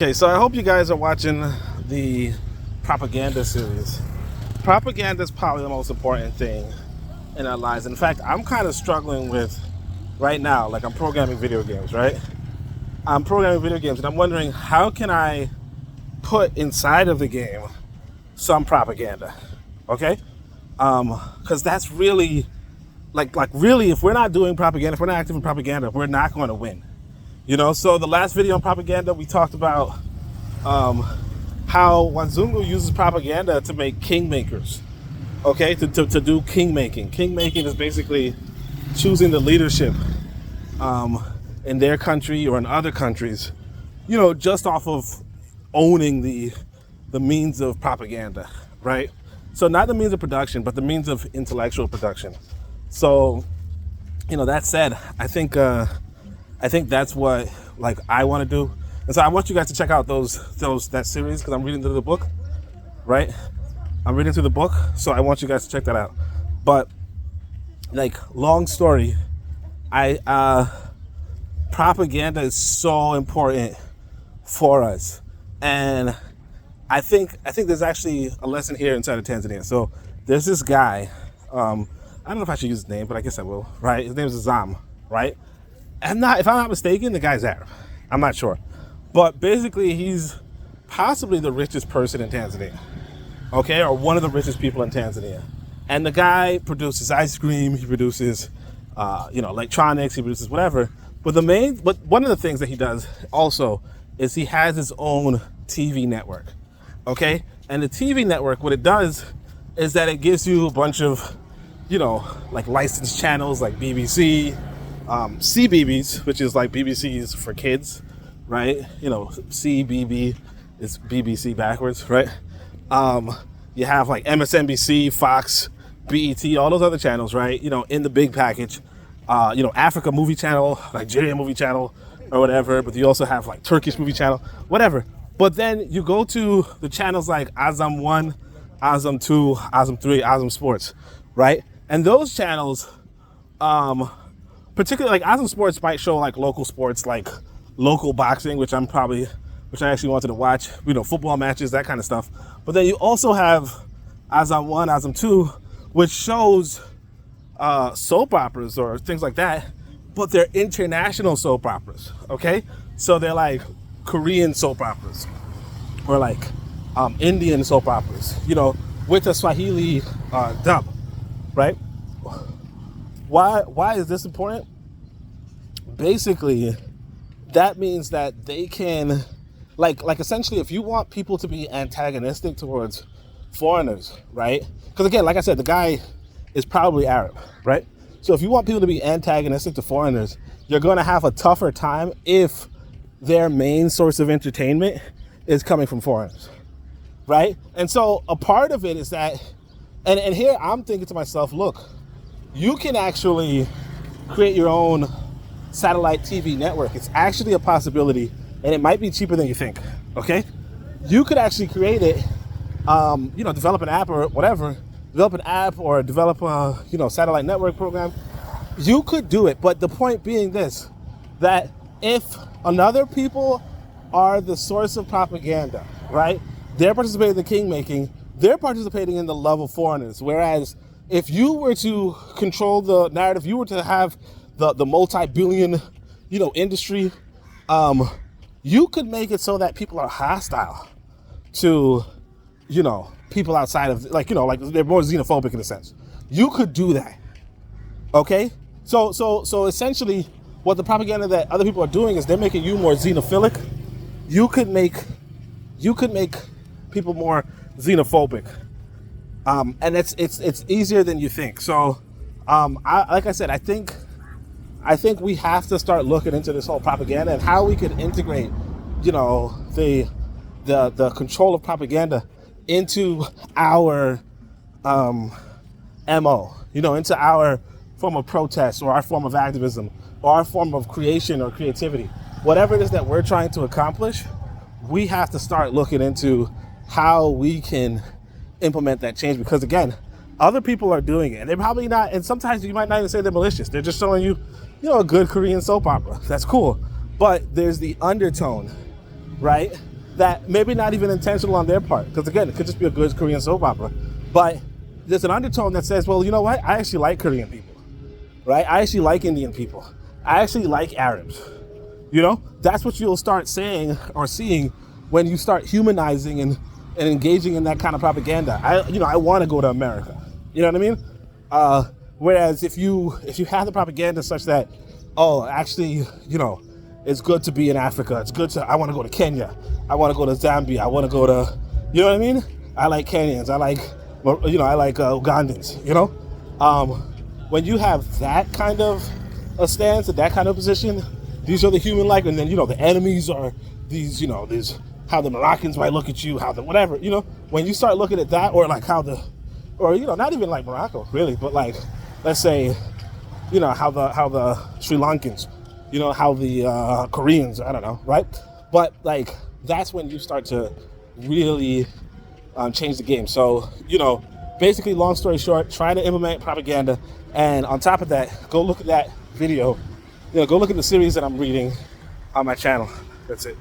Okay, so I hope you guys are watching the propaganda series. Propaganda is probably the most important thing in our lives. In fact, I'm kind of struggling with right now, like I'm programming video games, right? I'm programming video games and I'm wondering how can I put inside of the game some propaganda, okay? Because that's really, like really, if we're not doing propaganda, if we're not active in propaganda, we're not going to win. You know, so the last video on propaganda, we talked about how Wazungu uses propaganda to make kingmakers, okay, to do king making. King making is basically choosing the leadership in their country or in other countries, you know, just off of owning the means of propaganda, right? So not the means of production, but the means of intellectual production. So, you know, that said, I think that's what like I want to do, and so I want you guys to check out that series because I'm reading through the book, right? I'm reading through the book, so I want you guys to check that out. But like, long story, propaganda is so important for us, and I think there's actually a lesson here inside of Tanzania. So there's this guy. I don't know if I should use his name, but I guess I will. Right? His name is Azam. Right? If I'm not mistaken, the guy's Arab. I'm not sure. But basically, he's possibly the richest person in Tanzania. Okay? Or one of the richest people in Tanzania. And the guy produces ice cream, he produces, electronics, he produces whatever. But one of the things that he does also is he has his own TV network. Okay? And the TV network, what it does is that it gives you a bunch of, like licensed channels like BBC, CBeebies, which is like BBC's for kids, right? CBB is BBC backwards, right? You have like MSNBC, Fox, BET, all those other channels, right? In the big package. Africa Movie Channel, Nigeria Movie Channel, or whatever. But you also have like Turkish Movie Channel, whatever. But then you go to the channels like Azam 1, Azam 2, Azam 3, Azam Sports, right? And those channels, particularly like Azam Sports might show like local sports, like local boxing, which I actually wanted to watch, football matches, that kind of stuff. But then you also have Azam 1, Azam 2, which shows soap operas or things like that, but they're international soap operas, okay? So they're like Korean soap operas or like Indian soap operas, with a Swahili dub, right? Why is this important? Basically, that means that they can, like essentially, if you want people to be antagonistic towards foreigners, right? Because again, like I said, the guy is probably Arab, right? So if you want people to be antagonistic to foreigners, you're going to have a tougher time if their main source of entertainment is coming from foreigners, right? And so a part of it is that, and here I'm thinking to myself, look, you can actually create your own satellite TV network. It's actually a possibility, and it might be cheaper than you think, okay? You could actually create it, develop an app or whatever, develop a, satellite network program. You could do it, but the point being this, that if another people are the source of propaganda, right? They're participating in the king making, they're participating in the love of foreigners. Whereas if you were to control the narrative, you were to have the multi-billion, industry, you could make it so that people are hostile to, people outside of, like they're more xenophobic in a sense. You could do that, okay? So essentially, what the propaganda that other people are doing is they're making you more xenophilic. You could make people more xenophobic, and it's easier than you think. So, like I said, I think we have to start looking into this whole propaganda and how we could integrate, the control of propaganda into our MO, into our form of protest or our form of activism or our form of creation or creativity. Whatever it is that we're trying to accomplish, we have to start looking into how we can implement that change, because again, other people are doing it and they're probably not, and sometimes you might not even say they're malicious. They're just showing you, a good Korean soap opera. That's cool. But there's the undertone, right? that maybe not even intentional on their part, because again, it could just be a good Korean soap opera, but there's an undertone that says, well, you know what? I actually like Korean people, right? I actually like Indian people. I actually like Arabs. You know, that's what you'll start saying or seeing when you start humanizing and engaging in that kind of propaganda. I want to go to America. You know what I mean? Whereas if you have the propaganda such that, oh, actually, it's good to be in Africa. I want to go to Kenya. I want to go to Zambia. I want to go to, you know what I mean? I like Kenyans. I like Ugandans, when you have that kind of a stance and that kind of position, these are the human like, and then, the enemies are these, these, how the Moroccans might look at you, how the whatever, when you start looking at that, or like not even like Morocco really, but like, let's say, how the Sri Lankans, how the Koreans, I don't know, right? But like, that's when you start to really change the game. So, basically, long story short, try to implement propaganda, and on top of that, go look at that video, go look at the series that I'm reading on my channel. That's it.